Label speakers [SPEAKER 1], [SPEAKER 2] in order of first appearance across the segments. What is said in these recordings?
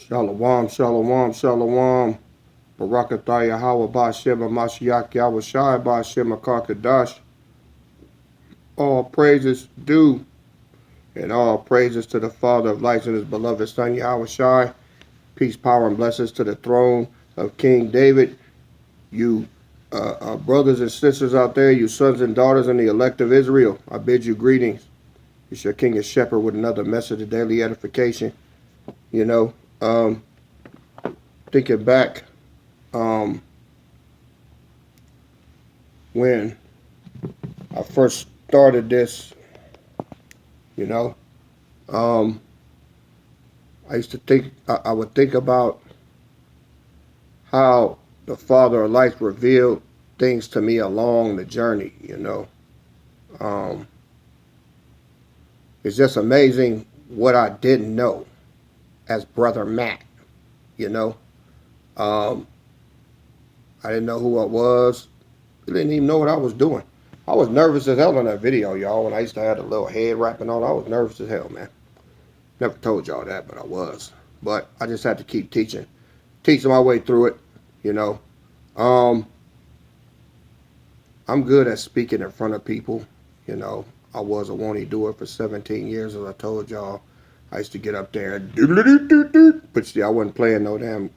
[SPEAKER 1] Shalom, shalom, shalom. Barakatah Yahweh Ba'Shem Mashiach Yahawashi Ba'Shem Akakadash. All praises due and all praises to the Father of lights and his beloved Son Yahawashi. Peace, power, and blessings to the throne of King David. You brothers and sisters out there, you sons and daughters in the elect of Israel, I bid you greetings. It's your King and Shepherd with another message of daily edification. You know, thinking back when I first started this, you know, I used to think, I would think about how the Father of Lights revealed things to me along the journey, you know. It's just amazing what I didn't know as Brother Matt, you know. I didn't know who I was. I didn't even know what I was doing. I was nervous as hell in that video, y'all, when I used to have the little head wrapping on. I was nervous as hell, man. Never told y'all that, but I was. But I just had to keep teaching my way through it, you know. I'm good at speaking in front of people, you know. I was a won't doer for 17 years, as I told y'all. I used to get up there and but see, I wasn't playing no damn,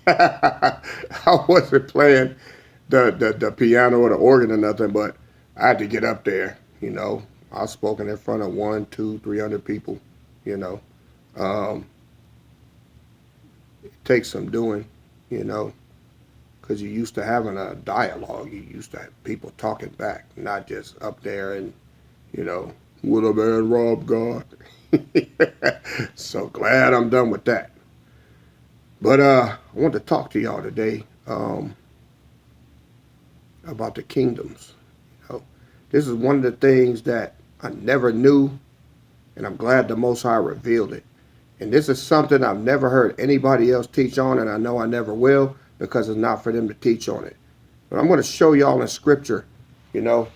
[SPEAKER 1] I wasn't playing the piano or the organ or nothing, but I had to get up there, you know. I was spoken in front of 100, 200, 300 people, you know. It takes some doing, you know, because you're used to having a dialogue. You used to have people talking back, not just up there and, you know, what a man robbed God. So glad I'm done with that. But I want to talk to y'all today about the kingdoms. You know, this is one of the things that I never knew, and I'm glad the Most High revealed it. And this is something I've never heard anybody else teach on, and I know I never will, because it's not for them to teach on it. But I'm going to show y'all in Scripture, you know.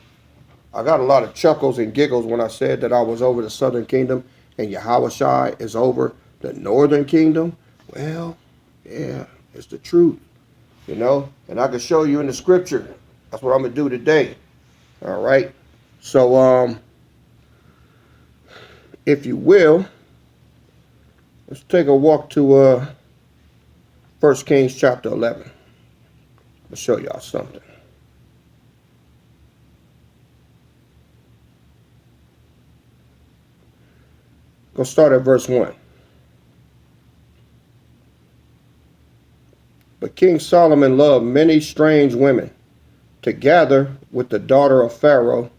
[SPEAKER 1] I got a lot of chuckles and giggles when I said that I was over the southern kingdom and Yahawashi is over the northern kingdom. Well, yeah, it's the truth, you know. And I can show you in the Scripture. That's what I'm going to do today. All right. So, if you will, let's take a walk to 1 Kings chapter 11. I'll show y'all something. Go start at verse 1. But King Solomon loved many strange women, together with the daughter of Pharaoh,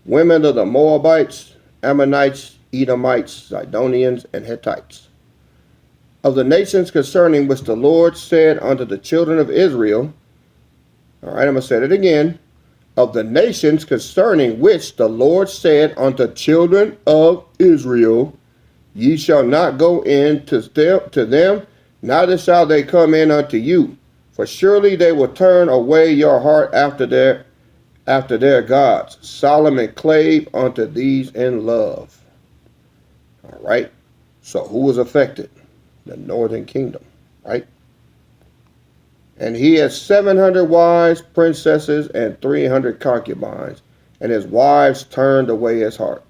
[SPEAKER 1] women of the Moabites, Ammonites, Edomites, Zidonians, and Hittites. Of the nations concerning which the Lord said unto the children of Israel, all right, I'm going to say it again. Of the nations concerning which the Lord said unto children of Israel, ye shall not go in to them, neither shall they come in unto you. For surely they will turn away your heart after their gods. Solomon clave unto these in love. All right. So who was affected? The northern kingdom, right? And he had 700 wives, princesses, and 300 concubines, and his wives turned away his heart.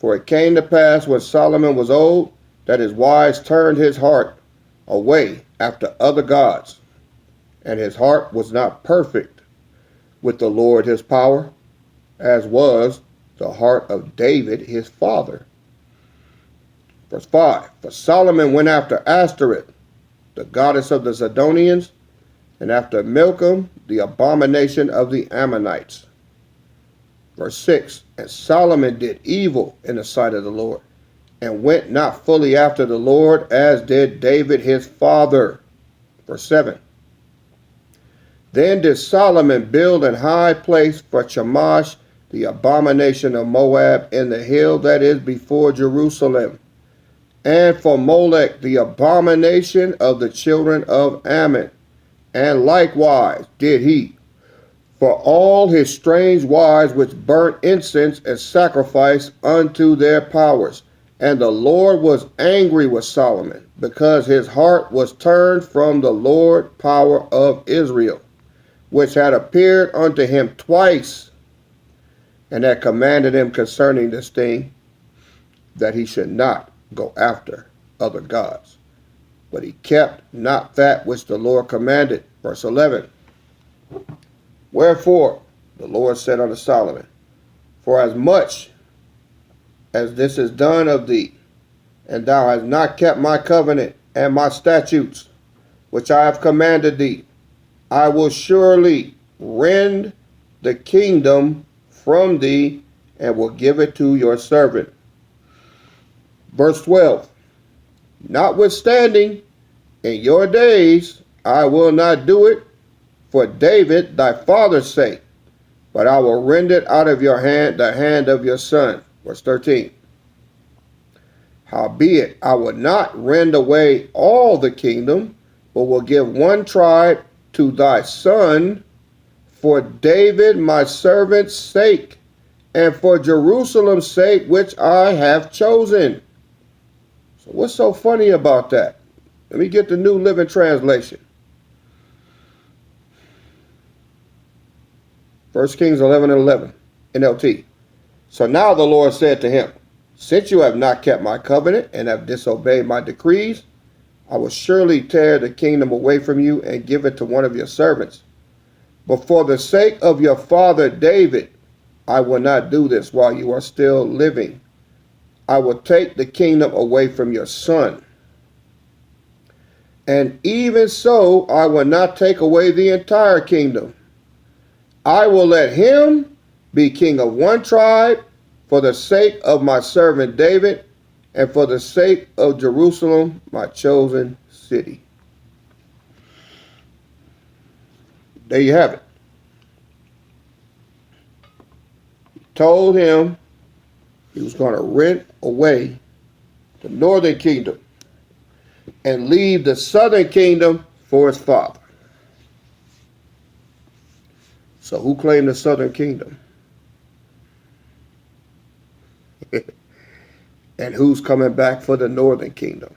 [SPEAKER 1] For it came to pass when Solomon was old, that his wives turned his heart away after other gods, and his heart was not perfect with the Lord his power, as was the heart of David his father. Verse 5, for Solomon went after Ashtoreth, the goddess of the Zidonians, and after Milcom, the abomination of the Ammonites. Verse 6, and Solomon did evil in the sight of the Lord, and went not fully after the Lord, as did David his father. Verse 7, then did Solomon build an high place for Chemosh, the abomination of Moab, in the hill that is before Jerusalem, and for Molech, the abomination of the children of Ammon. And likewise did he for all his strange wives which burnt incense and sacrifice unto their powers, And the Lord was angry with Solomon, because his heart was turned from the Lord power of Israel, which had appeared unto him twice, and had commanded him concerning this thing, that he should not go after other gods. But he kept not that which the Lord commanded. Verse 11. Wherefore the Lord said unto Solomon, for as much as this is done of thee, and thou hast not kept my covenant and my statutes, which I have commanded thee, I will surely rend the kingdom from thee, and will give it to your servant. Verse 12. Notwithstanding, in your days I will not do it for David thy father's sake, but I will rend it out of your hand, the hand of your son. Verse 13. Howbeit, I will not rend away all the kingdom, but will give one tribe to thy son for David my servant's sake, and for Jerusalem's sake, which I have chosen. So what's so funny about that? Let me get the New Living Translation. 1 Kings 11:11, NLT. So now the Lord said to him, since you have not kept my covenant and have disobeyed my decrees, I will surely tear the kingdom away from you and give it to one of your servants. But for the sake of your father David, I will not do this while you are still living. I will take the kingdom away from your son. And even so, I will not take away the entire kingdom. I will let him be king of one tribe for the sake of my servant David, and for the sake of Jerusalem, my chosen city. There you have it. He told him he was going to rent away the northern kingdom and leave the southern kingdom for his father. So who claimed the southern kingdom? And who's coming back for the northern kingdom?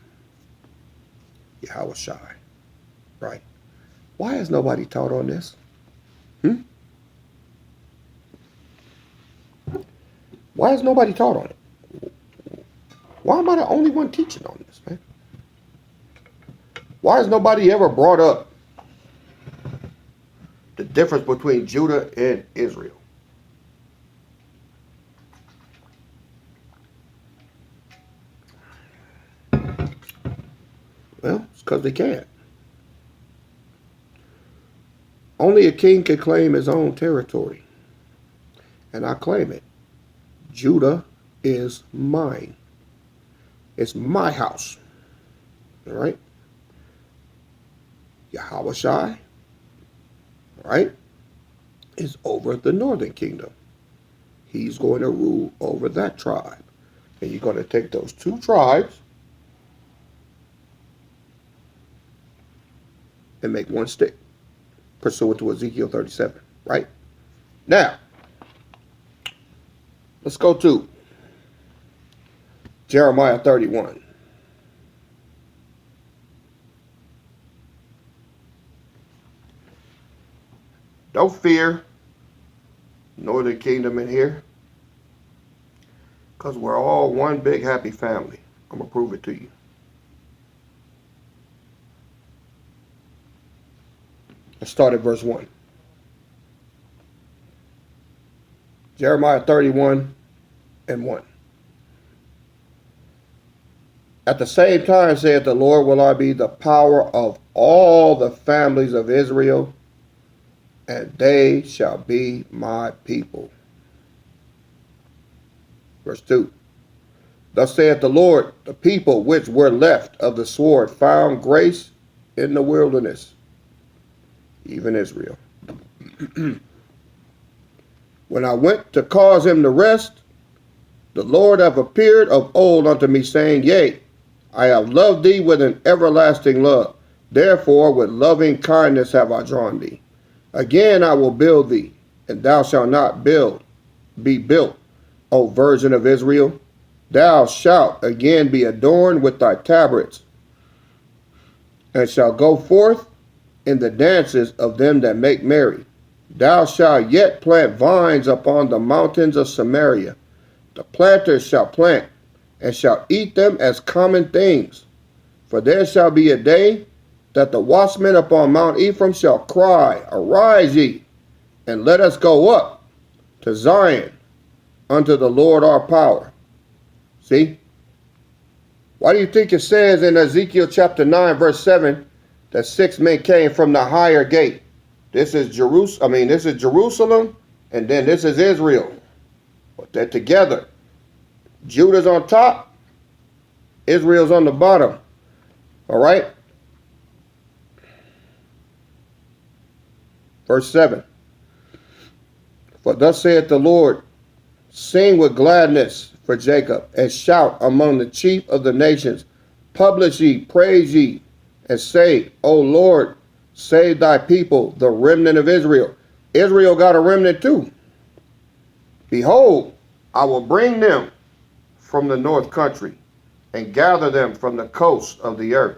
[SPEAKER 1] Yahawashi. Right. Why has nobody taught on this? Why has nobody taught on it? Why am I the only one teaching on this, man? Why has nobody ever brought up the difference between Judah and Israel? Well, it's because they can't. Only a king can claim his own territory. And I claim it. Judah is mine. It's my house. All right? Yahawashi, right, is over the northern kingdom. He's going to rule over that tribe. And you're going to take those two tribes and make one stick, pursuant to Ezekiel 37, right? Now, let's go to Jeremiah 31. Don't fear northern kingdom in here, because we're all one big happy family. I'm going to prove it to you. Let's start at verse 1. Jeremiah 31 and 1. At the same time, saith the Lord, will I be the power of all the families of Israel, and they shall be my people. Verse 2. Thus saith the Lord, the people which were left of the sword found grace in the wilderness, even Israel. When I went to cause him to rest, the Lord hath appeared of old unto me, saying, yea, I have loved thee with an everlasting love. Therefore with loving kindness have I drawn thee. Again I will build thee, and thou shalt not be built, O virgin of Israel. Thou shalt again be adorned with thy tabrets, and shalt go forth in the dances of them that make merry. Thou shalt yet plant vines upon the mountains of Samaria. The planters shall plant, and shall eat them as common things. For there shall be a day that the watchmen upon Mount Ephraim shall cry, Arise ye, and let us go up to Zion, unto the Lord our power. See? Why do you think it says in Ezekiel chapter 9, verse 7, that 6 men came from the higher gate? This is Jerusalem, and then this is Israel. But they're together. Judah's on top, Israel's on the bottom. All right? Verse 7. For thus saith the Lord, Sing with gladness for Jacob, and shout among the chief of the nations. Publish ye, praise ye, and say, O Lord, save thy people, the remnant of Israel. Israel got a remnant too. Behold, I will bring them from the north country, and gather them from the coast of the earth,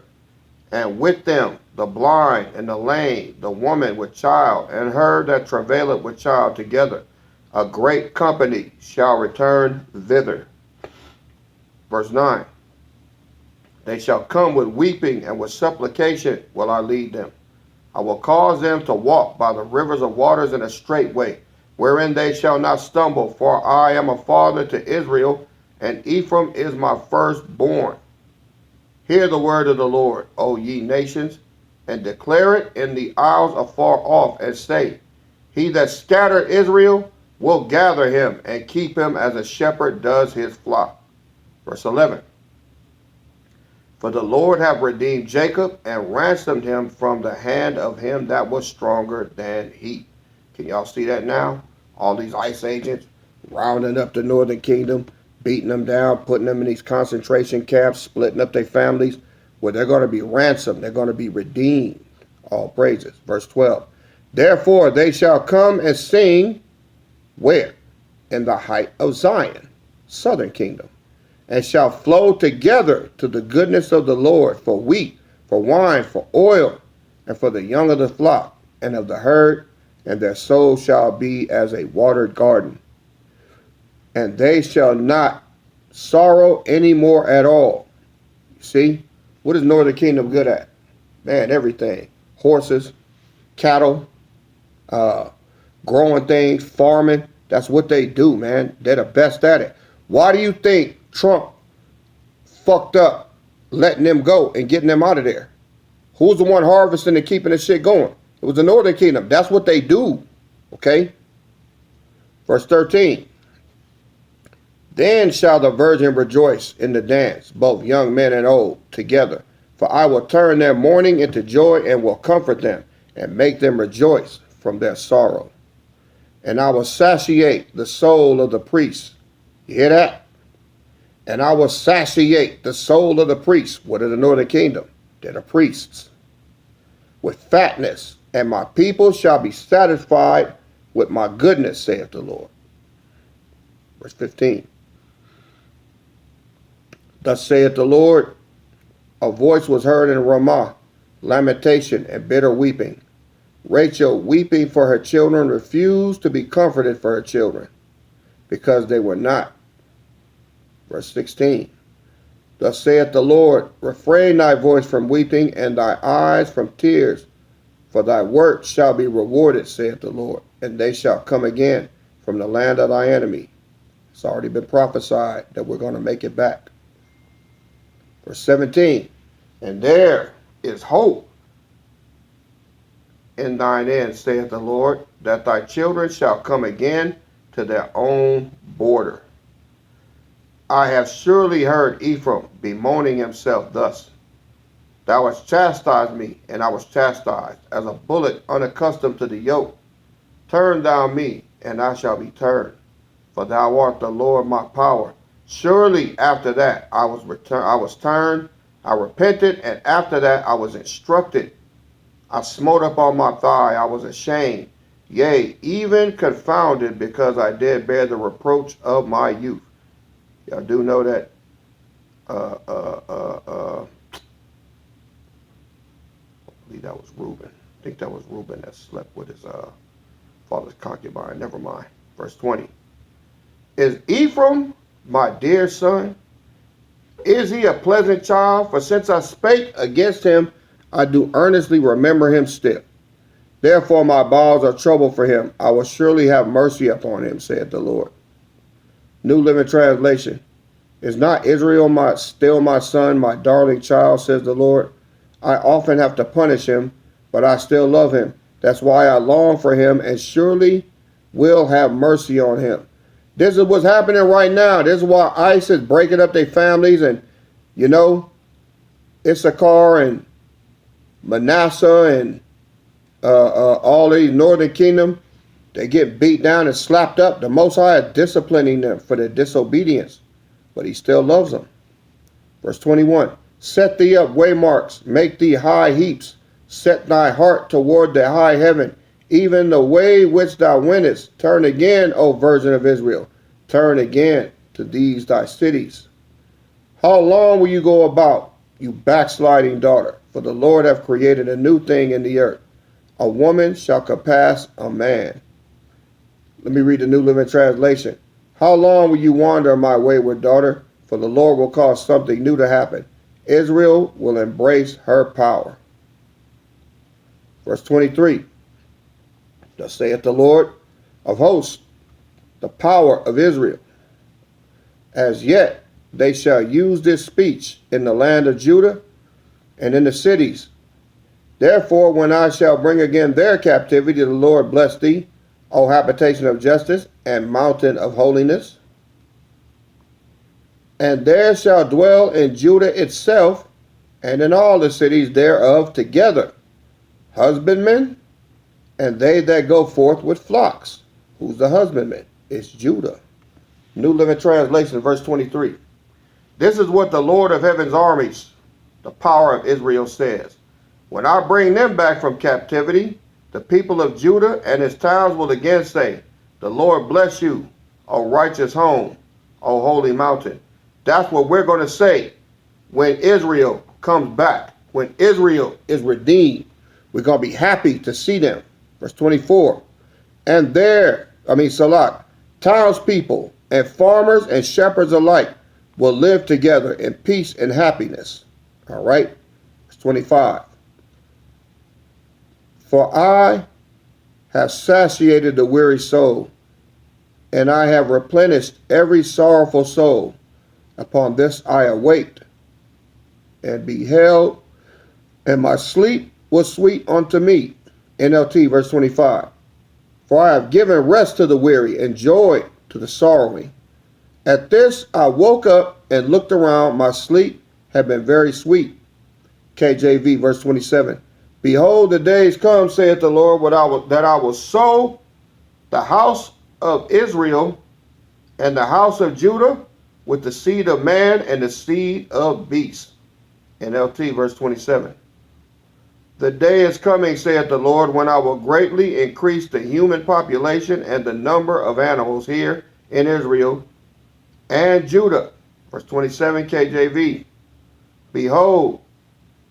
[SPEAKER 1] and with them the blind and the lame, the woman with child, and her that travaileth with child together. A great company shall return thither. Verse 9. They shall come with weeping, and with supplication will I lead them. I will cause them to walk by the rivers of waters in a straight way, wherein they shall not stumble. For I am a father to Israel, and Ephraim is my firstborn. Hear the word of the Lord, O ye nations, and declare it in the isles afar off, and say, He that scattered Israel will gather him, and keep him as a shepherd does his flock. Verse 11. For the Lord hath redeemed Jacob, and ransomed him from the hand of him that was stronger than he. Can y'all see that now? All these ICE agents rounding up the northern kingdom, beating them down, putting them in these concentration camps, splitting up their families. Well, they're going to be ransomed. They're going to be redeemed. All praises. Verse 12. Therefore they shall come and sing, where? In the height of Zion, southern kingdom, and shall flow together to the goodness of the Lord, for wheat, for wine, for oil, and for the young of the flock, and of the herd, and their soul shall be as a watered garden. And they shall not sorrow any more at all. See? What is northern kingdom good at? Man, everything. Horses, cattle, growing things, farming. That's what they do, man. They're the best at it. Why do you think Trump fucked up letting them go and getting them out of there? Who's the one harvesting and keeping the shit going? It was the northern kingdom. That's what they do. Okay? Verse 13. Then shall the virgin rejoice in the dance, both young men and old, together. For I will turn their mourning into joy, and will comfort them, and make them rejoice from their sorrow. And I will satiate the soul of the priests. You hear that? And I will satiate the soul of the priests. What are the northern kingdom? They're the priests. With fatness, and my people shall be satisfied with my goodness, saith the Lord. Verse 15. Thus saith the Lord, a voice was heard in Ramah, lamentation and bitter weeping. Rachel, weeping for her children, refused to be comforted for her children, because they were not. Verse 16. Thus saith the Lord, refrain thy voice from weeping, and thy eyes from tears, for thy work shall be rewarded, saith the Lord, and they shall come again from the land of thy enemy. It's already been prophesied that we're going to make it back. Verse 17. And there is hope in thine end, saith the Lord, that thy children shall come again to their own border. I have surely heard Ephraim bemoaning himself thus. Thou hast chastised me, and I was chastised, as a bullock unaccustomed to the yoke. Turn thou me, and I shall be turned, for thou art the Lord my power. Surely after that I was turned, I repented, and after that I was instructed. I smote upon my thigh, I was ashamed, yea, even confounded, because I did bear the reproach of my youth. Y'all do know that I believe that was Reuben. I think that was Reuben that slept with his father's concubine. Never mind. Verse 20. Is Ephraim my dear son? Is he a pleasant child? For since I spake against him, I do earnestly remember him still. Therefore my bowels are troubled for him. I will surely have mercy upon him, saith the Lord. New Living Translation. Is not Israel still my son, my darling child, says the Lord? I often have to punish him, but I still love him. That's why I long for him and surely will have mercy on him. This is what's happening right now. This is why ICE is breaking up their families, and, you know, Issachar and Manasseh and all these northern kingdom, they get beat down and slapped up. The Most High is disciplining them for their disobedience, but he still loves them. Verse 21, set thee up waymarks, make thee high heaps, set thy heart toward the high heaven, even the way which thou wentest. Turn again, O virgin of Israel, turn again to these thy cities. How long will you go about, you backsliding daughter? For the Lord hath created a new thing in the earth. A woman shall compass a man. Let me read the New Living Translation. How long will you wander, my wayward daughter? For the Lord will cause something new to happen. Israel will embrace her power. Verse 23. Thus saith the Lord of hosts, the power of Israel. As yet they shall use this speech in the land of Judah and in the cities. Therefore, when I shall bring again their captivity, the Lord bless thee, O habitation of justice and mountain of holiness. And there shall dwell in Judah itself and in all the cities thereof together husbandmen and they that go forth with flocks. Who's the husbandman? It's Judah. New Living Translation, verse 23. This is what the Lord of heaven's armies, the power of Israel, says. When I bring them back from captivity, the people of Judah and his towns will again say, the Lord bless you, O righteous home, O holy mountain. That's what we're going to say when Israel comes back. When Israel is redeemed, we're going to be happy to see them. Verse 24. And there, Salak, townspeople and farmers and shepherds alike will live together in peace and happiness. All right. Verse 25. For I have satiated the weary soul, and I have replenished every sorrowful soul. Upon this I awaked and beheld, and my sleep was sweet unto me. NLT, verse 25. For I have given rest to the weary and joy to the sorrowing. At this I woke up and looked around. My sleep had been very sweet. KJV, verse 27. Behold, the days come, saith the Lord, that I will sow the house of Israel and the house of Judah with the seed of man and the seed of beast. NLT, verse 27. The day is coming, saith the Lord, when I will greatly increase the human population and the number of animals here in Israel and Judah. Verse 27, KJV. Behold,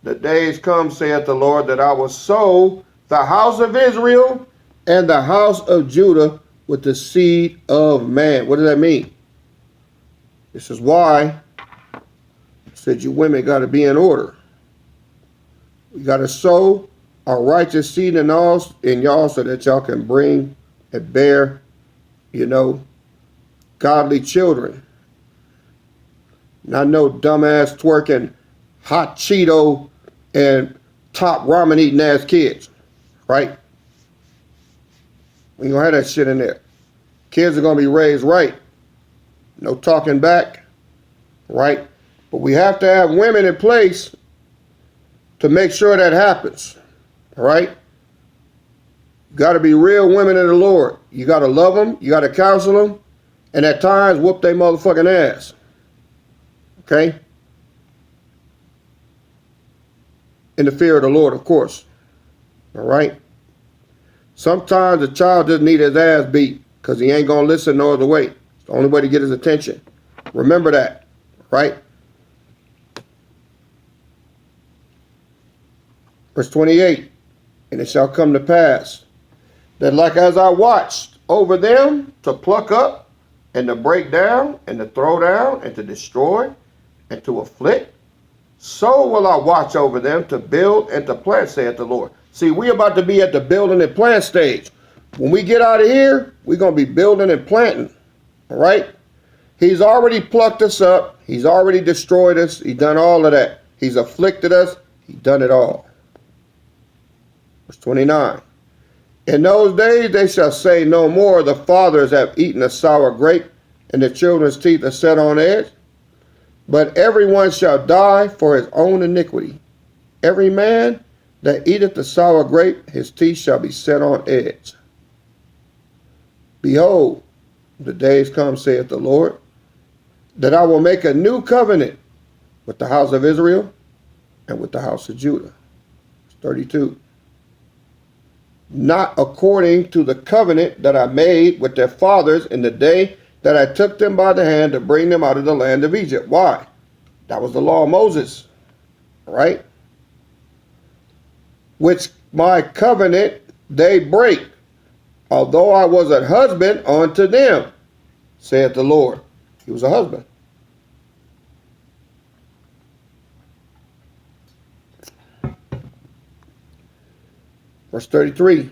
[SPEAKER 1] the days come, saith the Lord, that I will sow the house of Israel and the house of Judah with the seed of man. What does that mean? This is why I said you women got to be in order. We got to sow a righteous seed in y'all so that y'all can bring and bear, godly children. Not no dumbass twerking, hot Cheeto, and top ramen eating ass kids, right? We ain't gonna have that shit in there. Kids are gonna be raised right. No talking back, right? But we have to have women in place to make sure that happens, all right? You got to be real women in the Lord. You got to love them, you got to counsel them, and at times whoop their motherfucking ass, okay? In the fear of the Lord, of course, all right? Sometimes a child just needs his ass beat because he ain't going to listen no other way. It's the only way to get his attention. Remember that, right? Verse 28, and it shall come to pass that like as I watched over them to pluck up and to break down and to throw down and to destroy and to afflict, so will I watch over them to build and to plant, saith the Lord. See, we about to be at the building and plant stage. When we get out of here, we're going to be building and planting, all right? He's already plucked us up. He's already destroyed us. He's done all of that. He's afflicted us. He's done it all. Verse 29. In those days they shall say no more, the fathers have eaten a sour grape, and the children's teeth are set on edge. But everyone shall die for his own iniquity. Every man that eateth the sour grape, his teeth shall be set on edge. Behold, the days come, saith the Lord, that I will make a new covenant with the house of Israel and with the house of Judah. 32. Not according to the covenant that I made with their fathers in the day that I took them by the hand to bring them out of the land of Egypt. Why? That was the law of Moses, right? Which my covenant they break, although I was a husband unto them, saith the Lord. He was a husband. Verse 33.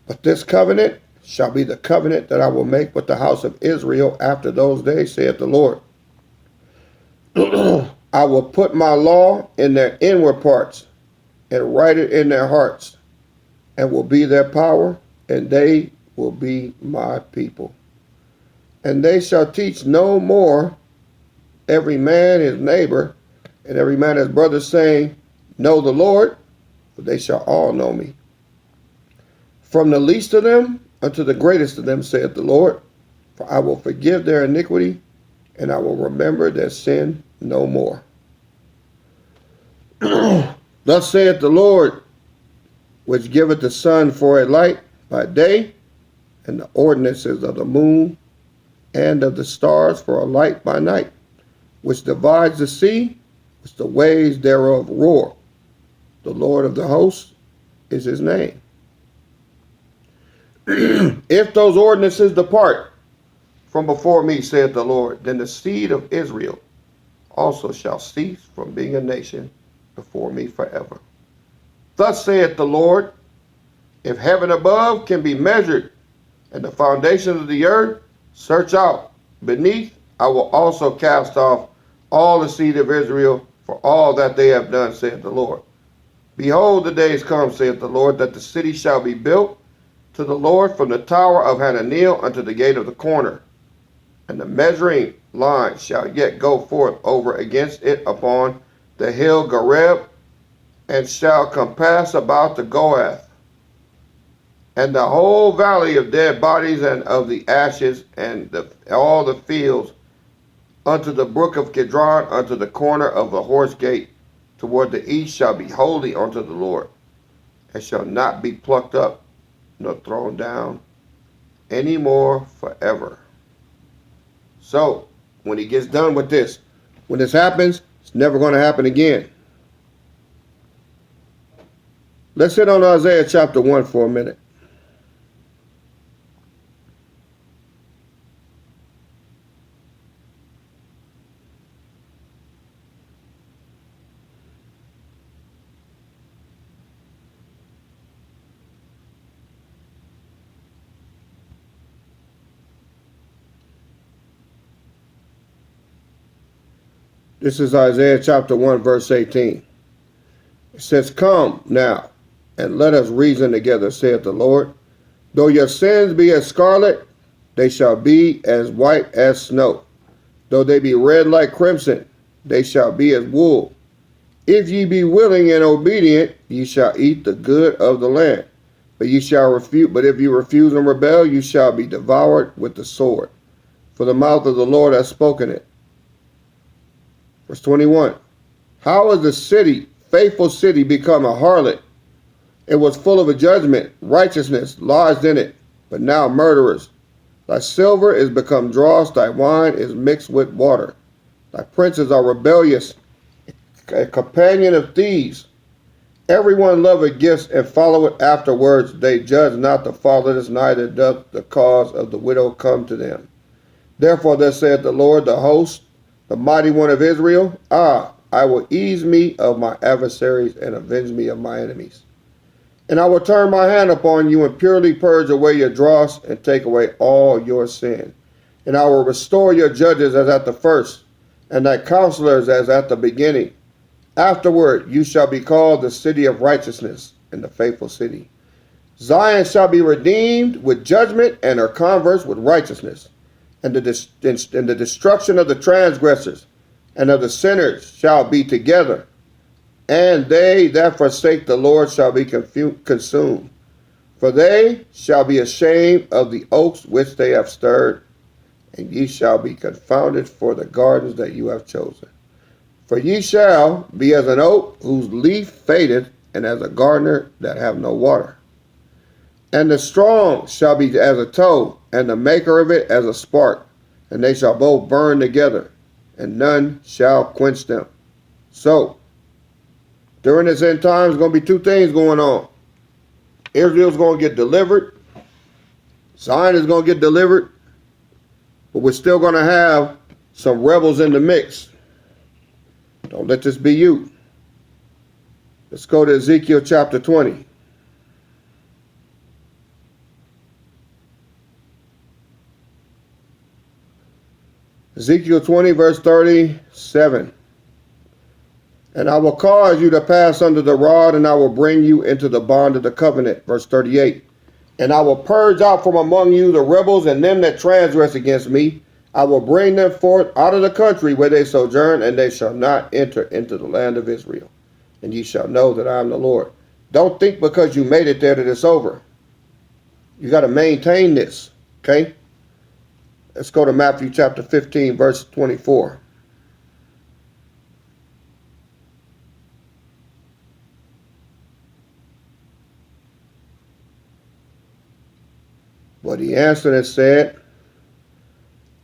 [SPEAKER 1] But this covenant shall be the covenant that I will make with the house of Israel after those days, saith the Lord. I will put my law in their inward parts and write it in their hearts, and will be their power, and they will be my people. And they shall teach no more every man his neighbor, and every man his brother, saying, Know the Lord, for they shall all know me. From the least of them unto the greatest of them, saith the Lord, for I will forgive their iniquity, and I will remember their sin no more. Thus saith the Lord, which giveth the sun for a light by day, and the ordinances of the moon and of the stars for a light by night, which divides the sea, which the waves thereof roar. The Lord of the hosts is his name. If those ordinances depart from before me, saith the Lord, then the seed of Israel also shall cease from being a nation before me forever. Thus saith the Lord, if heaven above can be measured, and the foundations of the earth search out beneath, I will also cast off all the seed of Israel for all that they have done, saith the Lord. Behold, the days come, saith the Lord, that the city shall be built to the Lord from the tower of Hananeel unto the gate of the corner. And the measuring line shall yet go forth over against it upon the hill Gareb, and shall compass about the Goath, and the whole valley of dead bodies and of the ashes, and all the fields, unto the brook of Kidron, unto the corner of the horse gate, toward the east, shall be holy unto the Lord, and shall not be plucked up, nor thrown down any more forever. So, when he gets done with this, when this happens, it's never going to happen again. Let's hit on Isaiah chapter 1 for a minute. This is Isaiah chapter 1, verse 18. It says, Come now, and let us reason together, saith the Lord. Though your sins be as scarlet, they shall be as white as snow. Though they be red like crimson, they shall be as wool. If ye be willing and obedient, ye shall eat the good of the land. But if you refuse and rebel, you shall be devoured with the sword. For the mouth of the Lord has spoken it. Verse 21. How is the city, faithful city, become a harlot? It was full of a judgment, righteousness lodged in it, but now murderers Thy silver is become dross, thy wine is mixed with water. Thy princes are rebellious, a companion of thieves. Everyone loveth gifts and followeth afterwards. They judge not the fatherless, neither doth the cause of the widow come to them. Therefore thus saith the Lord, the host, the mighty one of Israel, I will ease me of my adversaries and avenge me of my enemies. And I will turn my hand upon you and purely purge away your dross and take away all your sin. And I will restore your judges as at the first, and thy counselors as at the beginning. Afterward you shall be called the city of righteousness and the faithful city. Zion shall be redeemed with judgment, and her converts with righteousness. And the destruction of the transgressors and of the sinners shall be together. And they that forsake the Lord shall be consumed. For they shall be ashamed of the oaks which they have stirred, and ye shall be confounded for the gardens that you have chosen. For ye shall be as an oak whose leaf fadeth, and as a gardener that have no water. And the strong shall be as a tow, and the maker of it as a spark, and they shall both burn together, and none shall quench them. So, during this end time, there's going to be two things going on. Israel's going to get delivered. Zion is going to get delivered. But we're still going to have some rebels in the mix. Don't let this be you. Let's go to Ezekiel chapter 20. Ezekiel 20 verse 37. And I will cause you to pass under the rod, and I will bring you into the bond of the covenant. Verse 38. And I will purge out from among you the rebels and them that transgress against me. I will bring them forth out of the country where they sojourn, and they shall not enter into the land of Israel. And ye shall know that I am the Lord. Don't think because you made it there that it's over. You got to maintain this, okay? Let's go to Matthew chapter 15, verse 24. But he answered and said,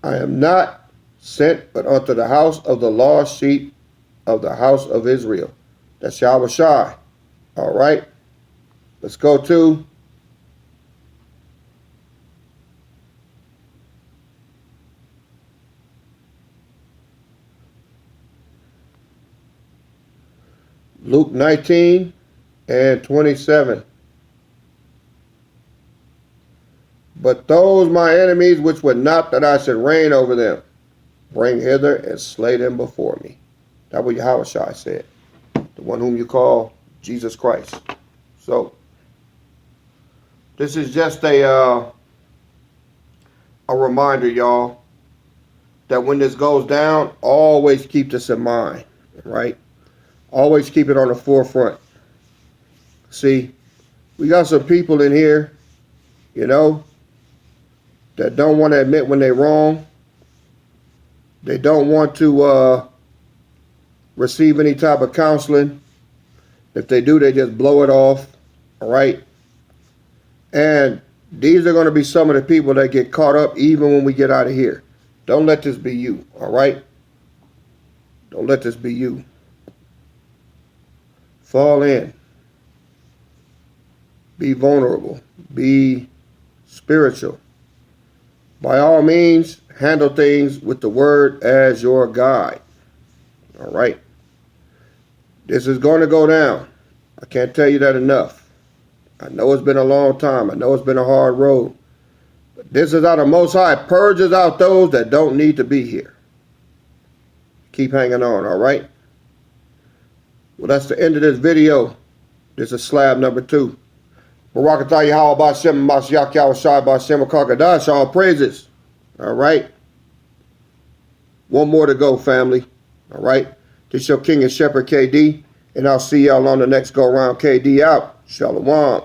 [SPEAKER 1] I am not sent but unto the house of the lost sheep of the house of Israel. That's Yahawashi. All right. Let's go to Luke 19 and 27. But those my enemies which would not that I should reign over them, bring hither and slay them before me. That's what Yahawashi said. The one whom you call Jesus Christ. So, this is just a reminder, y'all, that when this goes down, always keep this in mind, right? Always keep it on the forefront. See, we got some people in here, you know, that don't want to admit when they're wrong. They don't want to receive any type of counseling. If they do, they just blow it off, all right? And these are going to be some of the people that get caught up even when we get out of here. Don't let this be you, all right? Don't let this be you. Fall in. Be vulnerable. Be spiritual. By all means, handle things with the word as your guide. All right. This is going to go down. I can't tell you that enough. I know it's been a long time. I know it's been a hard road. But this is how the Most High purges out those that don't need to be here. Keep hanging on, all right? Well, that's the end of this video. This is slab number 2. Barakatah Yahweh Bashem Mashiach Yahawashi Bashem Kakadash. All praises. All right. One more to go, family. All right. This your King and Shepherd KD. And I'll see y'all on the next go round. KD out. Shalom.